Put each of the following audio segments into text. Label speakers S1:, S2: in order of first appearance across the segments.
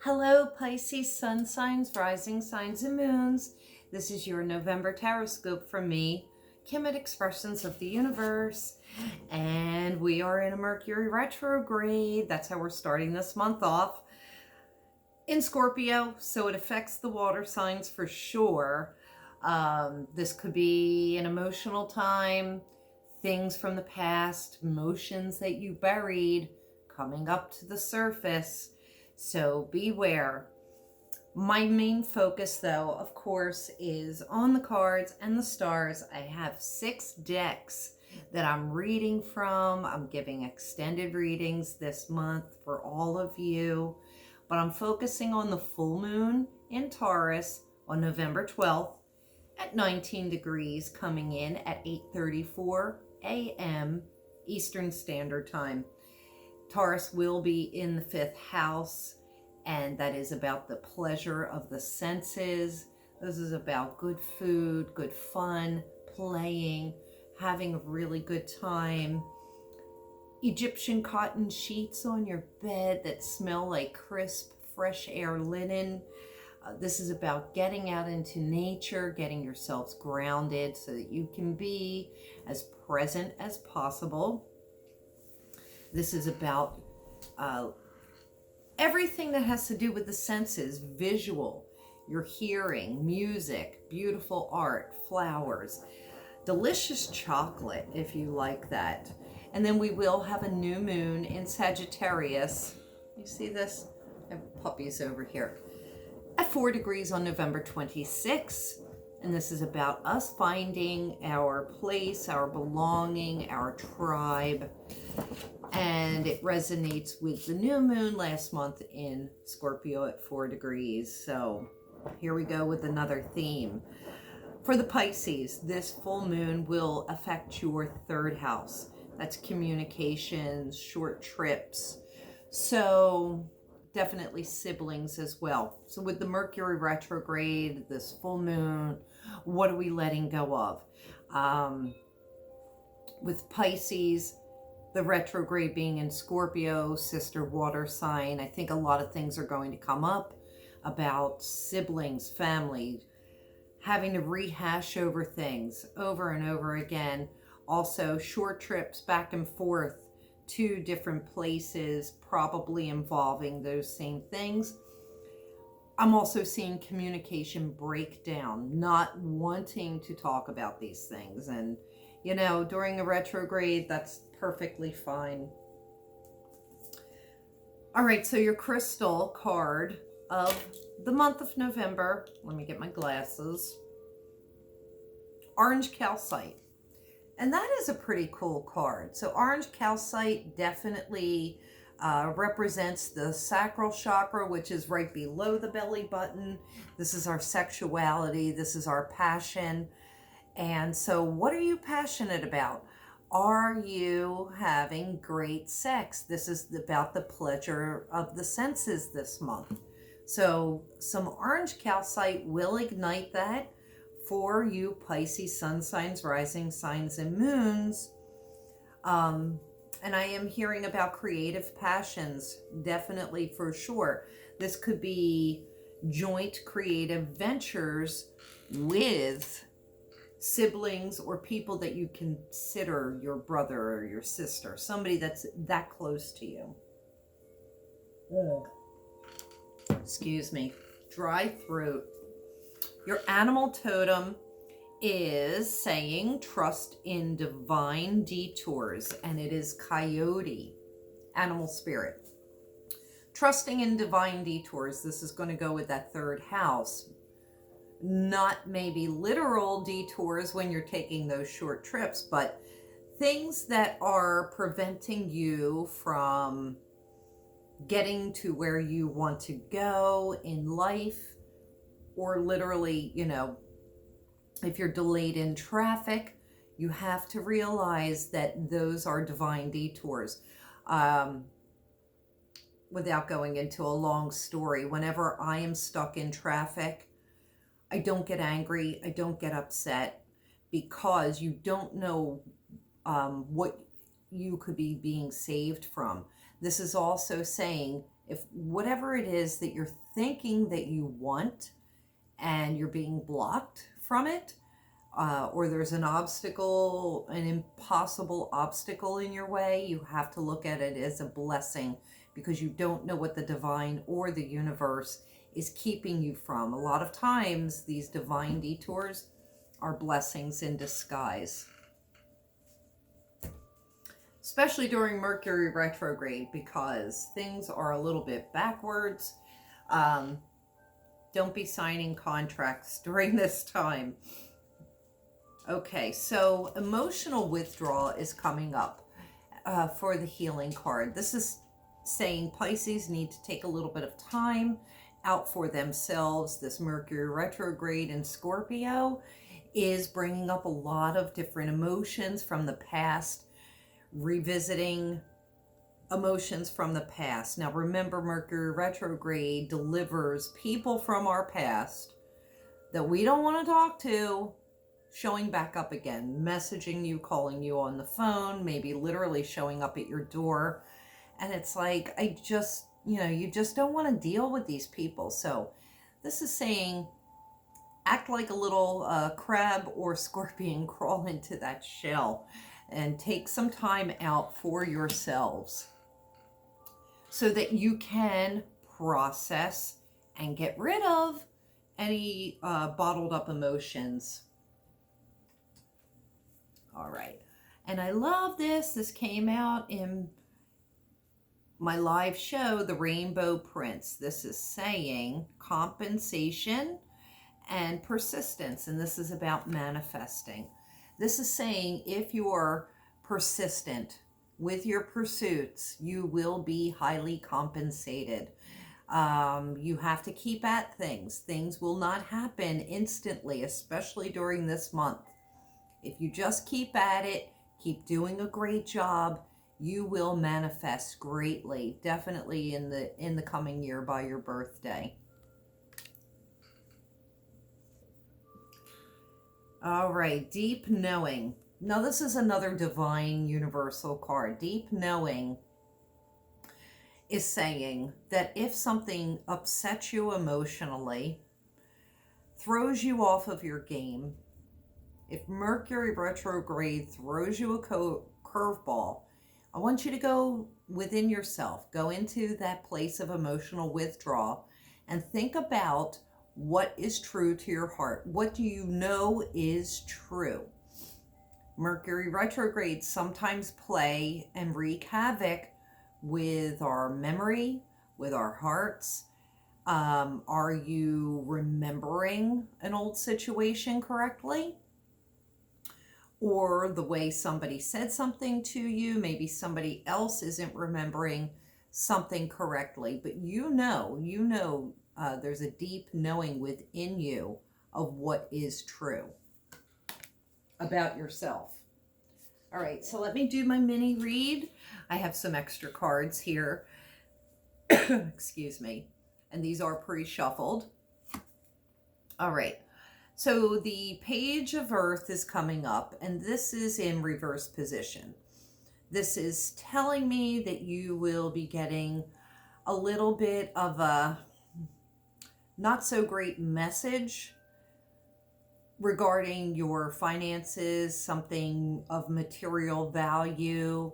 S1: Hello, Pisces, sun signs, rising signs, and moons. This is your November Tarotscope from me, Kim at Expressions of the Universe. And we are in a Mercury retrograde. That's how we're starting this month off in Scorpio. So it affects the water signs for sure. This could be an emotional time, things from the past, emotions that you buried coming up to the surface. So beware. My main focus, though, of course, is on the cards and the stars. I have 6 decks that I'm reading from. I'm giving extended readings this month for all of you. But I'm focusing on the full moon in Taurus on November 12th at 19 degrees, coming in at 8:34 a.m. Eastern Standard Time. Taurus will be in the 5th house, and that is about the pleasure of the senses. This is about good food, good fun, playing, having a really good time. Egyptian cotton sheets on your bed that smell like crisp, fresh air linen. This is about getting out into nature, getting yourselves grounded so that you can be as present as possible. This is about everything that has to do with the senses, visual, your hearing, music, beautiful art, flowers, delicious chocolate if you like that. And then we will have a new moon in Sagittarius. You see this? I have puppies over here. At 4 degrees on November 26th. And this is about us finding our place, our belonging, our tribe. And it resonates with the new moon last month in Scorpio at 4 degrees. So here we go with another theme. For the Pisces, this full moon will affect your 3rd house. That's communications, short trips. So definitely siblings as well. So with the Mercury retrograde, this full moon, what are we letting go of? With Pisces, the retrograde being in Scorpio, sister water sign, I think a lot of things are going to come up about siblings, family, having to rehash over things over and over again. Also, short trips back and forth to different places, probably involving those same things. I'm also seeing communication breakdown, not wanting to talk about these things. And, you know, during a retrograde, that's perfectly fine. All right, so your crystal card of the month of November, let me get my glasses, orange calcite. And that is a pretty cool card. So orange calcite definitely represents the sacral chakra, which is right below the belly button. This is our sexuality. This is our passion. And so what are you passionate about? Are you having great sex? This is about the pleasure of the senses this month. So some orange calcite will ignite that for you Pisces sun signs, rising signs, and moons. And I am hearing about creative passions, definitely for sure. This could be joint creative ventures with siblings or people that you consider your brother or your sister, somebody that's that close to you. Excuse me, dry throat. Your animal totem is saying trust in divine detours, and it is coyote, animal spirit. Trusting in divine detours, this is going to go with that 3rd house. Not maybe literal detours when you're taking those short trips, but things that are preventing you from getting to where you want to go in life, or literally, you know, if you're delayed in traffic, you have to realize that those are divine detours. Without going into a long story, whenever I am stuck in traffic, I don't get angry, I don't get upset, because you don't know what you could be being saved from. This is also saying If whatever it is that you're thinking that you want and you're being blocked from it, or there's an obstacle, an impossible obstacle in your way, you have to look at it as a blessing, because you don't know what the divine or the universe is keeping you from. A lot of times these divine detours are blessings in disguise, especially during Mercury retrograde, because things are a little bit backwards. Don't be signing contracts during this time. Okay, so emotional withdrawal is coming up for the healing card. This is saying Pisces need to take a little bit of time out for themselves. This Mercury retrograde in Scorpio is bringing up a lot of different emotions from the past, revisiting emotions from the past. Now remember, Mercury retrograde delivers people from our past that we don't want to talk to showing back up again, messaging you, calling you on the phone, maybe literally showing up at your door. And it's like, I just, you just don't want to deal with these people. So this is saying, act like a little crab or scorpion, crawl into that shell and take some time out for yourselves so that you can process and get rid of any bottled up emotions. All right. And I love this. This came out in my live show, The Rainbow Prince. This is saying compensation and persistence. And this is about manifesting. This is saying if you're persistent with your pursuits, you will be highly compensated. You have to keep at things. Things will not happen instantly, especially during this month. If you just keep at it, keep doing a great job, you will manifest greatly, definitely in the coming year by your birthday. All right, deep knowing. Now this is another divine universal card. Deep knowing is saying that if something upsets you emotionally, throws you off of your game, if Mercury retrograde throws you a curveball, I want you to go within yourself, go into that place of emotional withdrawal and think about what is true to your heart. What do you know is true? Mercury retrogrades sometimes play and wreak havoc with our memory, with our hearts. Are you remembering an old situation correctly? Or the way somebody said something to you, maybe somebody else isn't remembering something correctly, but there's a deep knowing within you of what is true about yourself. All right, so let me do my mini read. I have some extra cards here. Excuse me. And these are pre-shuffled. All right. So the Page of Earth is coming up, and this is in reverse position. This is telling me that you will be getting a little bit of a not so great message regarding your finances, something of material value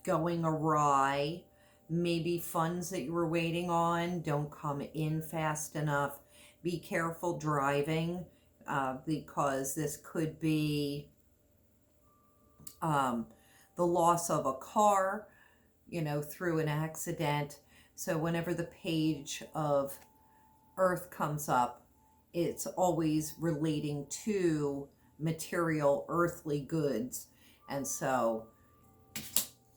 S1: going awry. Maybe funds that you were waiting on don't come in fast enough. Be careful driving because this could be the loss of a car, through an accident. So whenever the Page of Earth comes up, it's always relating to material, earthly goods. And so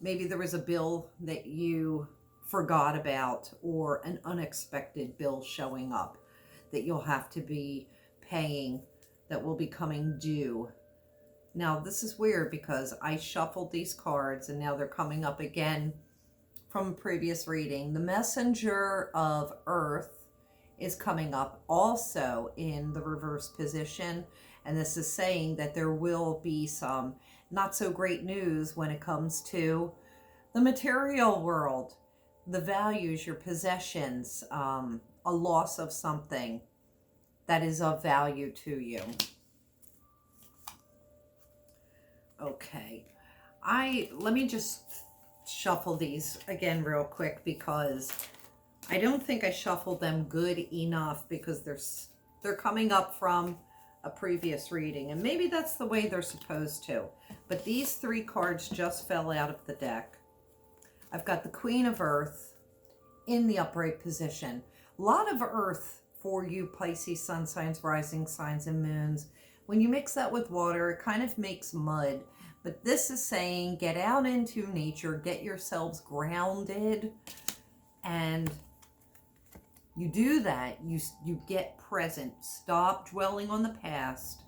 S1: maybe there was a bill that you forgot about, or an unexpected bill showing up that you'll have to be paying, that will be coming due. Now, this is weird because I shuffled these cards and now they're coming up again from a previous reading. The Messenger of Earth is coming up also in the reverse position. And this is saying that there will be some not so great news when it comes to the material world. the values, your possessions, a loss of something that is of value to you. Okay, let me just shuffle these again real quick, because I don't think I shuffled them good enough, because they're coming up from a previous reading, and maybe that's the way they're supposed to. But these 3 cards just fell out of the deck. I've got the Queen of Earth in the upright position. A lot of earth for you Pisces, sun signs, rising signs, and moons. When you mix that with water, it kind of makes mud. But this is saying get out into nature, get yourselves grounded, and you do that. You get present. Stop dwelling on the past.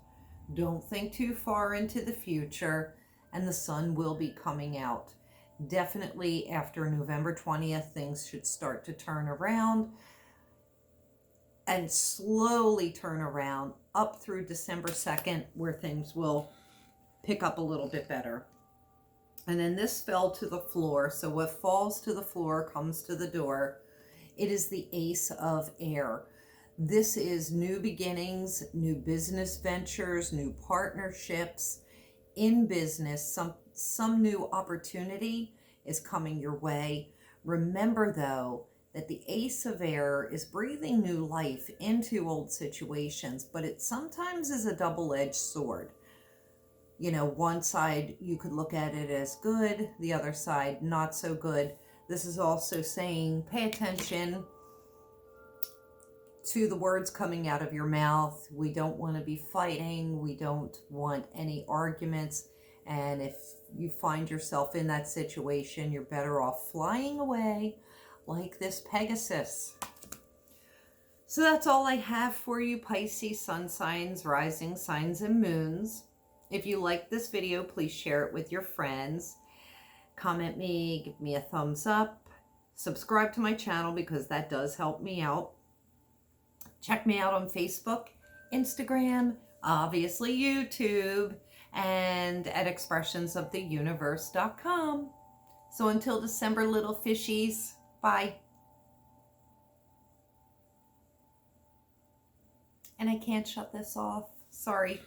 S1: Don't think too far into the future, and the sun will be coming out. Definitely after November 20th, things should start to turn around and slowly turn around up through December 2nd, where things will pick up a little bit better. And then this fell to the floor. So what falls to the floor comes to the door. It is the Ace of Air. This is new beginnings, new business ventures, new partnerships in business. Some new opportunity is coming your way. Remember, though, that the Ace of Air is breathing new life into old situations, but it sometimes is a double-edged sword. You know, one side you could look at it as good, the other side not so good. This is also saying pay attention to the words coming out of your mouth. We don't want to be fighting. We don't want any arguments. And if you find yourself in that situation, you're better off flying away like this Pegasus. So that's all I have for you, Pisces, sun signs, rising signs, and moons. If you like this video, please share it with your friends. Comment me, give me a thumbs up. Subscribe to my channel, because that does help me out. Check me out on Facebook, Instagram, obviously YouTube, and at expressionsoftheuniverse.com. So until December, little fishies, bye. And I can't shut this off. Sorry.